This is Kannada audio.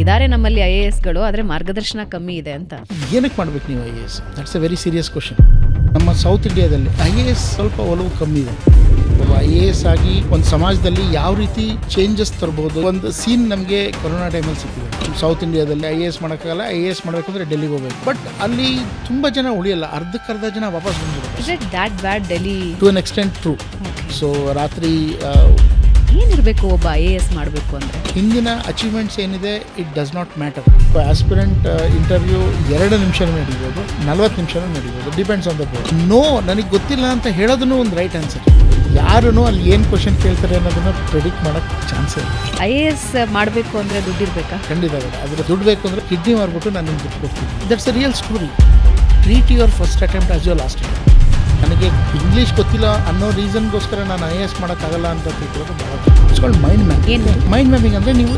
ಇದಾರೆ ನಮ್ಮಲ್ಲಿ IASಗಳು, ಆದರೆ ಮಾರ್ಗದರ್ಶನ ಕಮ್ಮಿ ಇದೆ ಅಂತ. ಏನಕ್ಕೆ ಮಾಡ್ಬೇಕು ನೀವು IAS? That's A very serious question. ನಮ್ಮ ಸೌತ್ ಇಂಡಿಯಾದಲ್ಲಿ IAS ಸ್ವಲ್ಪ ಒಲವು ಕಮ್ಮಿ ಇದೆ. ಒಬ್ಬ IAS ಆಗಿ ಒಂದು ಸಮಾಜದಲ್ಲಿ ಯಾವ ರೀತಿ ಚೇಂಜಸ್ ತರ್ಬೋದು, ಒಂದು ಸೀನ್ ನಮಗೆ ಕೊರೋನಾ ಟೈಮಲ್ಲಿ ಸಿಕ್ಕಿದೆ. ಸೌತ್ ಇಂಡಿಯಾದಲ್ಲಿ IAS ಮಾಡೋಕ್ಕಾಗಲ್ಲ, IAS ಮಾಡಬೇಕಂದ್ರೆ ಡೆಲ್ಲಿಗೆ ಹೋಗ್ಬೇಕು. ಬಟ್ ಅಲ್ಲಿ ತುಂಬ ಜನ ಉಳಿಯಲ್ಲ, ಅರ್ಧಕ್ಕರ್ಧ ಜನ ವಾಪಸ್ ಬಂದ್ಬಿಡ್ತಾರೆ. Is it that bad Delhi? To an extent true. So ರಾತ್ರಿ ಏನಿರಬೇಕು ಒಬ್ಬ IAS ಮಾಡಬೇಕು ಅಂದರೆ? ಹಿಂದಿನ ಅಚೀವ್ಮೆಂಟ್ಸ್ ಏನಿದೆ it does not matter. Aspirant interview 2 ನಿಮಿಷನೂ ನಡೀಬೋದು, 40 ನಿಮಿಷನೂ ನಡೀಬೋದು, depends on the board. No ನನಗೆ ಗೊತ್ತಿಲ್ಲ ಅಂತ ಹೇಳೋದನ್ನು ಒಂದು ರೈಟ್ ಆನ್ಸರ್. ಯಾರೂ ಅಲ್ಲಿ ಏನು ಕ್ವಶನ್ ಕೇಳ್ತಾರೆ ಅನ್ನೋದನ್ನು ಪ್ರೆಡಿಕ್ಟ್ ಮಾಡೋಕ್ಕೆ ಚಾನ್ಸೇ ಇಲ್ಲ. IAS ಮಾಡಬೇಕು ಅಂದರೆ ದುಡ್ಡಿರಬೇಕಾ? ಖಂಡಿತ ಬೇಡ. ಅದರ ದುಡ್ಡು ಬೇಕು ಅಂದರೆ ಕಿಡ್ನಿ ಮಾರ್ಬಿಟ್ಟು ನಾನು ನಿಮ್ಗೆ ದುಡ್ಡು ಕೊಡ್ತೀನಿ. That's a real story. Treat your first attempt as your last attempt. ನನಗೆ ಇಂಗ್ಲೀಷ್ ಗೊತ್ತಿಲ್ಲ ಅನ್ನೋ ರೀಸನ್ಗೋಸ್ಕರ ನಾನು IAS ಮಾಡೋಕ್ಕಾಗಲ್ಲ ಅಂತ ತಿಳ್ಕೊಳ್ಳೋದು ಭಾಳ. It's called mind mapping. ಏನು ಮೈಂಡ್ ಮ್ಯಾಪಿಂಗ್ ಅಂದರೆ ನೀವು